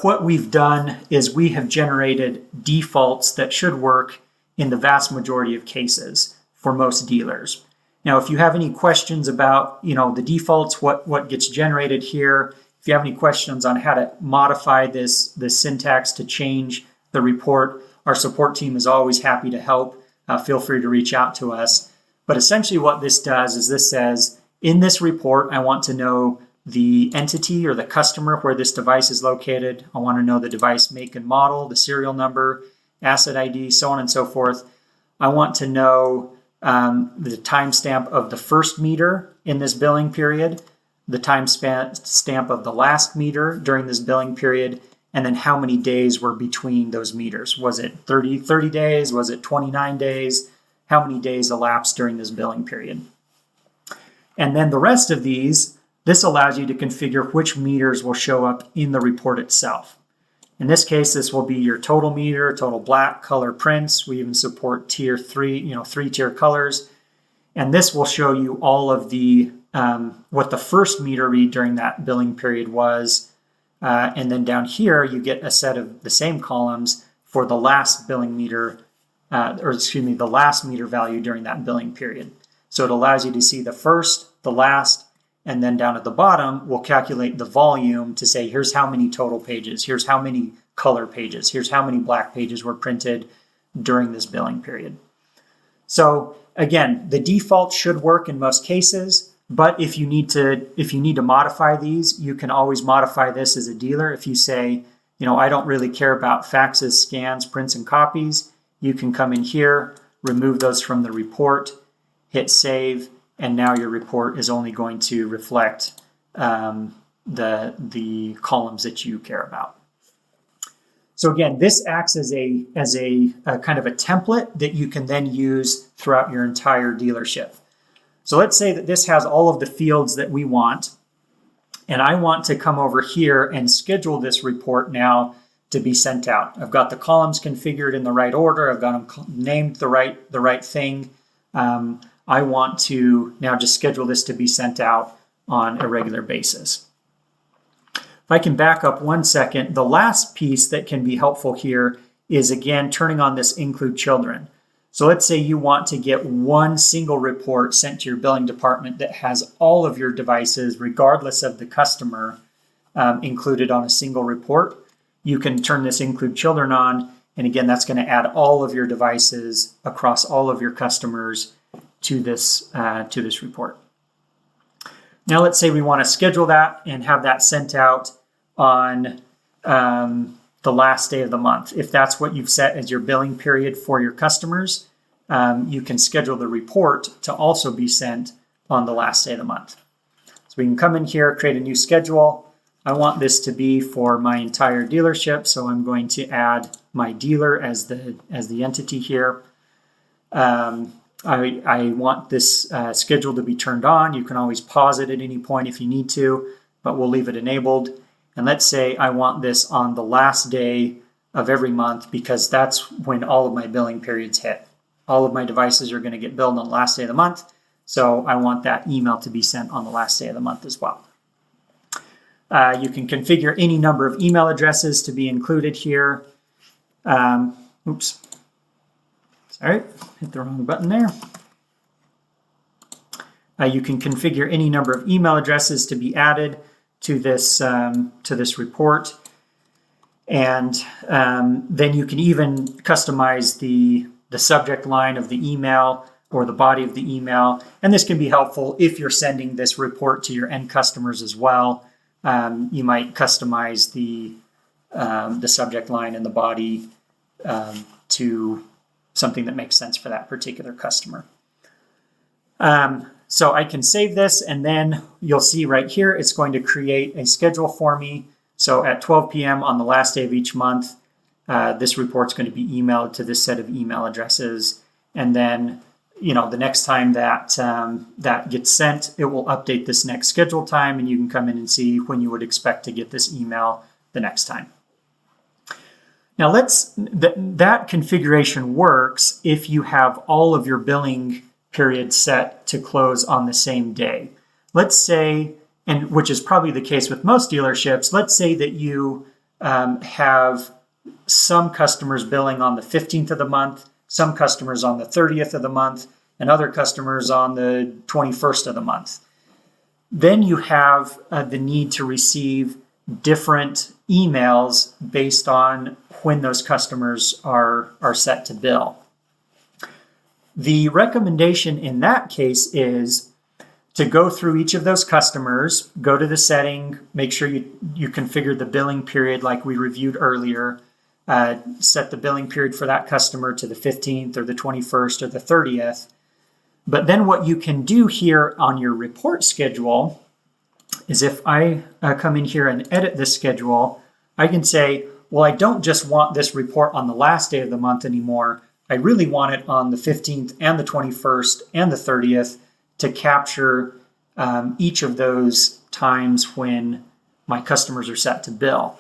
what we've done is we have generated defaults that should work in the vast majority of cases for most dealers. Now, if you have any questions about, the defaults, what gets generated here, if you have any questions on how to modify this syntax to change the report, our support team is always happy to help. Feel free to reach out to us. But essentially what this does is this says, in this report, I want to know the entity or the customer where this device is located. I want to know the device make and model, the serial number, asset ID, so on and so forth. I want to know the timestamp of the first meter in this billing period, the timestamp of the last meter during this billing period, and then how many days were between those meters. Was it 30 days? Was it 29 days? How many days elapsed during this billing period? And then the rest of these, this allows you to configure which meters will show up in the report itself. In this case, this will be your total meter, total black, color prints. We even support tier 3, 3-tier colors. And this will show you all of the what the first meter read during that billing period was. And then down here, you get a set of the same columns for the last billing meter, the last meter value during that billing period. So it allows you to see the first, the last, and then down at the bottom, we'll calculate the volume to say, here's how many total pages, here's how many color pages, here's how many black pages were printed during this billing period. So again, the default should work in most cases, but if you need to modify these, you can always modify this as a dealer. If you say, I don't really care about faxes, scans, prints, and copies, you can come in here, remove those from the report, hit save, and now your report is only going to reflect the columns that you care about. So again, this acts as a kind of a template that you can then use throughout your entire dealership. So let's say that this has all of the fields that we want, and I want to come over here and schedule this report now to be sent out. I've got the columns configured in the right order. I've got them named the right thing. I want to now just schedule this to be sent out on a regular basis. If I can back up 1 second, the last piece that can be helpful here is, again, turning on this include children. So let's say you want to get one single report sent to your billing department that has all of your devices, regardless of the customer, included on a single report. You can turn this include children on, and again, that's going to add all of your devices across all of your customers to this report. Now let's say we want to schedule that and have that sent out on the last day of the month. If that's what you've set as your billing period for your customers, you can schedule the report to also be sent on the last day of the month. So we can come in here, create a new schedule. I want this to be for my entire dealership, so I'm going to add my dealer as the entity here. I want this schedule to be turned on. You can always pause it at any point if you need to, but we'll leave it enabled. And let's say I want this on the last day of every month because that's when all of my billing periods hit. All of my devices are going to get billed on the last day of the month, so I want that email to be sent on the last day of the month as well. You can configure any number of email addresses to be included here. Oops. Sorry, hit the wrong button there. You can configure any number of email addresses to be added to this report. And then you can even customize the subject line of the email or the body of the email. And this can be helpful if you're sending this report to your end customers as well. You might customize the subject line and the body to something that makes sense for that particular customer. So I can save this, and then you'll see right here, it's going to create a schedule for me. So at 12 p.m. on the last day of each month, this report's going to be emailed to this set of email addresses. And then, the next time that that gets sent, it will update this next schedule time, and you can come in and see when you would expect to get this email the next time. Now that configuration works if you have all of your billing periods set to close on the same day. Let's say, and which is probably the case with most dealerships, let's say that you have some customers billing on the 15th of the month, some customers on the 30th of the month, and other customers on the 21st of the month. Then you have the need to receive different emails based on when those customers are set to bill. The recommendation in that case is to go through each of those customers, go to the setting, make sure you configure the billing period like we reviewed earlier, set the billing period for that customer to the 15th or the 21st or the 30th. But then what you can do here on your report schedule is if I come in here and edit this schedule, I can say, well, I don't just want this report on the last day of the month anymore. I really want it on the 15th and the 21st and the 30th to capture each of those times when my customers are set to bill.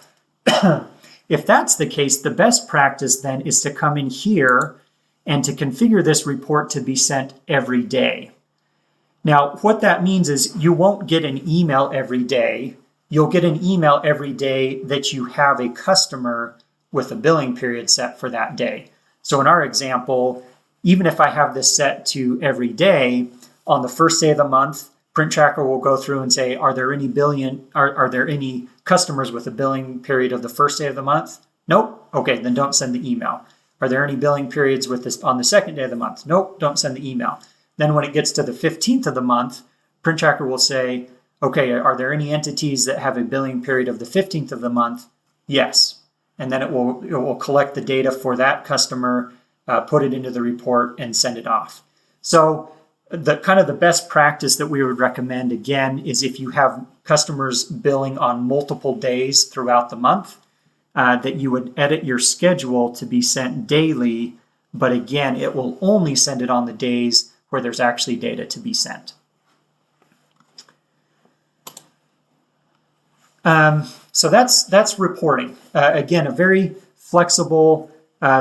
If that's the case, the best practice then is to come in here and to configure this report to be sent every day. Now, what that means is you won't get an email every day. You'll get an email every day that you have a customer with a billing period set for that day. So in our example, even if I have this set to every day, on the first day of the month, Print Tracker will go through and say, are there any customers with a billing period of the first day of the month? Nope. Okay, then don't send the email. Are there any billing periods with this on the second day of the month? Nope, don't send the email. Then when it gets to the 15th of the month, Print Tracker will say, okay, are there any entities that have a billing period of the 15th of the month? Yes. And then it will collect the data for that customer, put it into the report, and send it off. So the best practice that we would recommend, again, is if you have customers billing on multiple days throughout the month, that you would edit your schedule to be sent daily, but again, it will only send it on the days where there's actually data to be sent. So that's reporting. Again, a very flexible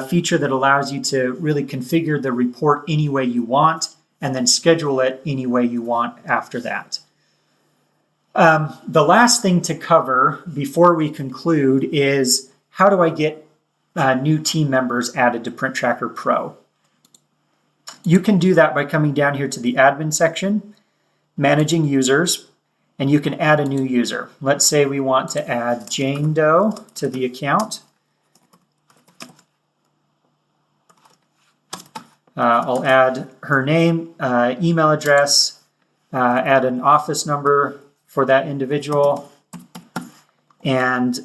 feature that allows you to really configure the report any way you want and then schedule it any way you want after that. The last thing to cover before we conclude is how do I get new team members added to Print Tracker Pro? You can do that by coming down here to the admin section, managing users, and you can add a new user. Let's say we want to add Jane Doe to the account. I'll add her name, email address, add an office number for that individual, and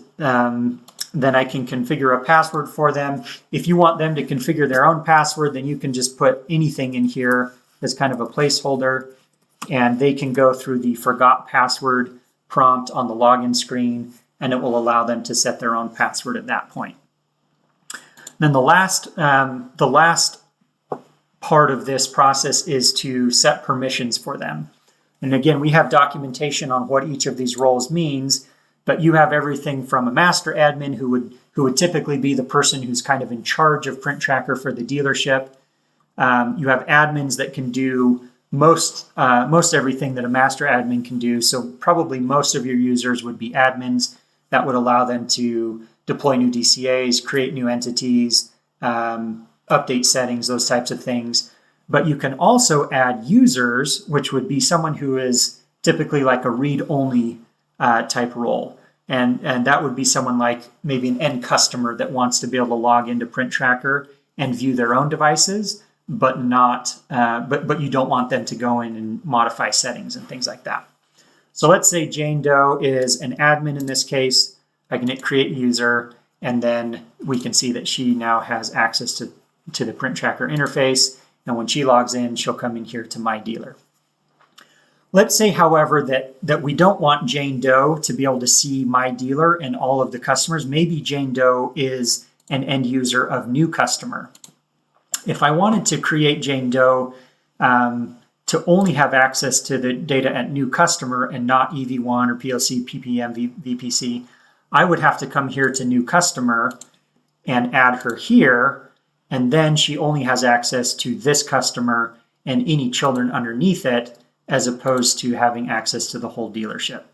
then I can configure a password for them. If you want them to configure their own password, then you can just put anything in here as kind of a placeholder, and they can go through the forgot password prompt on the login screen, and it will allow them to set their own password at that point. Then the last part of this process is to set permissions for them. And again, we have documentation on what each of these roles means, but you have everything from a master admin who would typically be the person who's kind of in charge of Print Tracker for the dealership. You have admins that can do most everything that a master admin can do. So probably most of your users would be admins. That would allow them to deploy new DCAs, create new entities, update settings, those types of things. But you can also add users, which would be someone who is typically like a read-only type role. And that would be someone like maybe an end customer that wants to be able to log into Print Tracker and view their own devices, but you don't want them to go in and modify settings and things like that. So let's say Jane Doe is an admin in this case. I can hit create user, and then we can see that she now has access to the Print Tracker interface. And when she logs in, she'll come in here to My Dealer. Let's say, however, that we don't want Jane Doe to be able to see My Dealer and all of the customers. Maybe Jane Doe is an end user of New Customer. If I wanted to create Jane Doe to only have access to the data at New Customer and not EV1 or PLC, PPM, VPC, I would have to come here to New Customer and add her here, and then she only has access to this customer and any children underneath it, as opposed to having access to the whole dealership.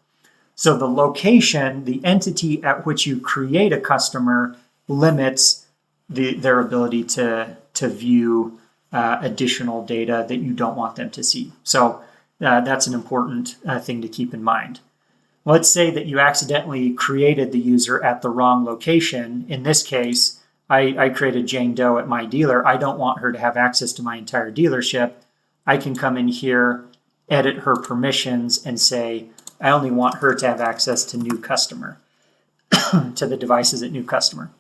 So the location, the entity at which you create a customer, limits their ability to view additional data that you don't want them to see. So that's an important thing to keep in mind. Let's say that you accidentally created the user at the wrong location. In this case, I created Jane Doe at My Dealer. I don't want her to have access to my entire dealership. I can come in here, edit her permissions, and say, I only want her to have access to New Customer, to the devices at New Customer.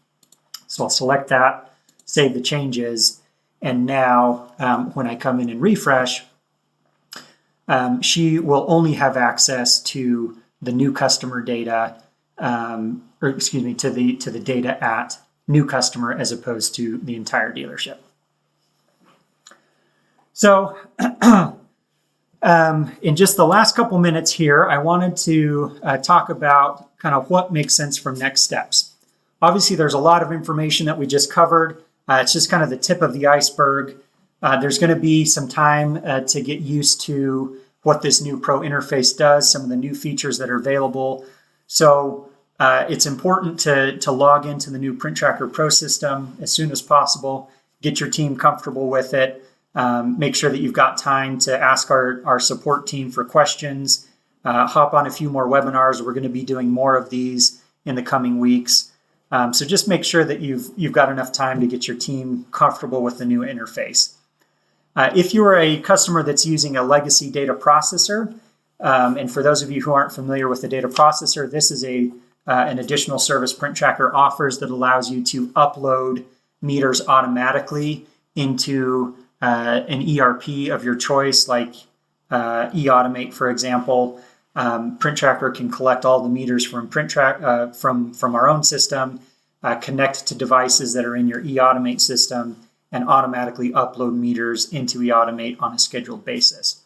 So I'll select that, save the changes, and now when I come in and refresh, she will only have access to the New Customer data, to the data at New Customer as opposed to the entire dealership. So in just the last couple minutes here, I wanted to talk about kind of what makes sense from next steps. Obviously, there's a lot of information that we just covered. It's just kind of the tip of the iceberg. There's going to be some time to get used to what this new Pro interface does, some of the new features that are available. So it's important to log into the new Print Tracker Pro system as soon as possible, get your team comfortable with it. Make sure that you've got time to ask our support team for questions. Hop on a few more webinars. We're going to be doing more of these in the coming weeks. So just make sure that you've got enough time to get your team comfortable with the new interface. If you are a customer that's using a legacy data processor, and for those of you who aren't familiar with the data processor, this is an additional service Print Tracker offers that allows you to upload meters automatically into an ERP of your choice, like eAutomate, for example. Print Tracker can collect all the meters from from our own system, connect to devices that are in your eAutomate system, and automatically upload meters into eAutomate on a scheduled basis.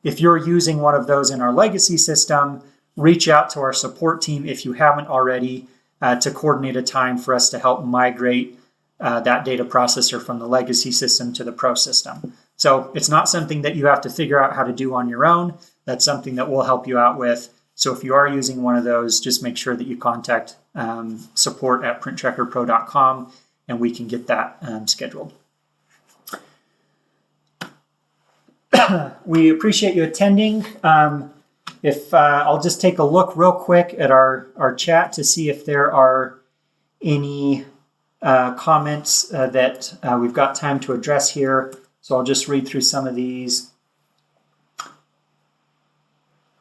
If you're using one of those in our legacy system, reach out to our support team if you haven't already to coordinate a time for us to help migrate that data processor from the legacy system to the Pro system. So it's not something that you have to figure out how to do on your own. That's something that we'll help you out with. So if you are using one of those, just make sure that you contact support at printtrackerpro.com and we can get that scheduled. We appreciate you attending. If I'll just take a look real quick at our chat to see if there are any comments that we've got time to address here. So I'll just read through some of these.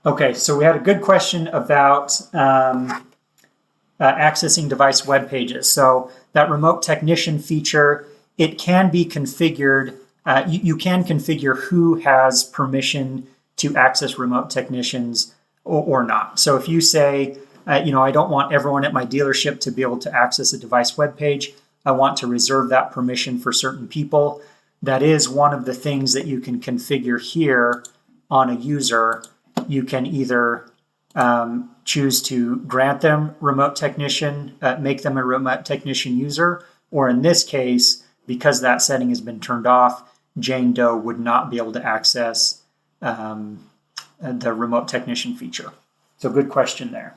Okay, so we had a good question about accessing device web pages. So that remote technician feature, it can be configured. You can configure who has permission to access remote technicians or not. So if you say, I don't want everyone at my dealership to be able to access a device web page, I want to reserve that permission for certain people. That is one of the things that you can configure here on a user. You can either choose to grant them remote technician, make them a remote technician user, or in this case, because that setting has been turned off, Jane Doe would not be able to access the remote technician feature. So good question there.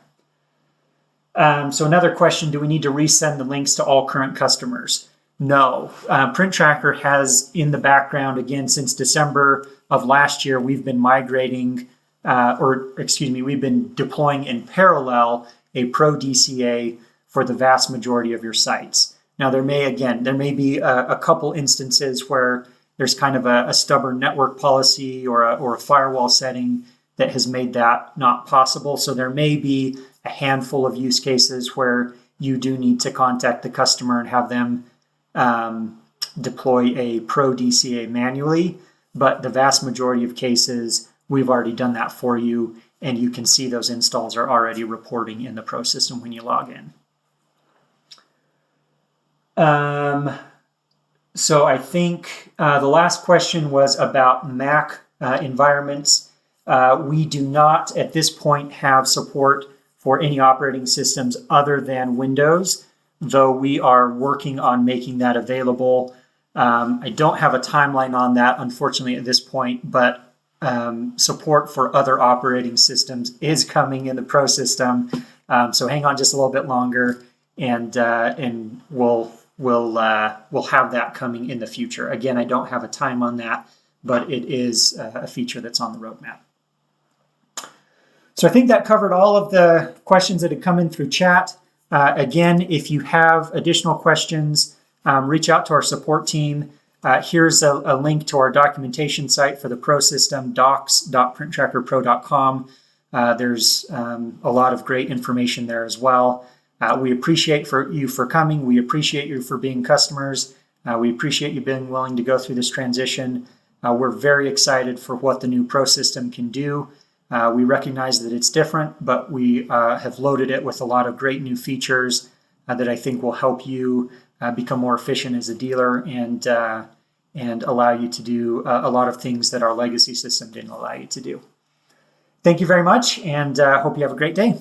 So another question, do we need to resend the links to all current customers? No. Print Tracker has in the background, again, since December of last year, we've been migrating, we've been deploying in parallel a Pro DCA for the vast majority of your sites. Now, there may be a couple instances where there's kind of a stubborn network policy or a firewall setting that has made that not possible. So there may be a handful of use cases where you do need to contact the customer and have them deploy a Pro DCA manually. But the vast majority of cases, we've already done that for you, and you can see those installs are already reporting in the Pro system when you log in. So I think the last question was about Mac environments. We do not at this point have support for any operating systems other than Windows, though we are working on making that available. I don't have a timeline on that, unfortunately, at this point, but support for other operating systems is coming in the Pro system. So hang on just a little bit longer, and we'll have that coming in the future. Again, I don't have a time on that, but it is a feature that's on the roadmap. So I think that covered all of the questions that had come in through chat. Again, if you have additional questions, reach out to our support team. Here's a link to our documentation site for the Pro system, docs.printtrackerpro.com. There's a lot of great information there as well. We appreciate you for coming. We appreciate you for being customers. We appreciate you being willing to go through this transition. We're very excited for what the new Pro system can do. We recognize that it's different, but we have loaded it with a lot of great new features that I think will help you become more efficient as a dealer and allow you to do a lot of things that our legacy system didn't allow you to do. Thank you very much, and hope you have a great day.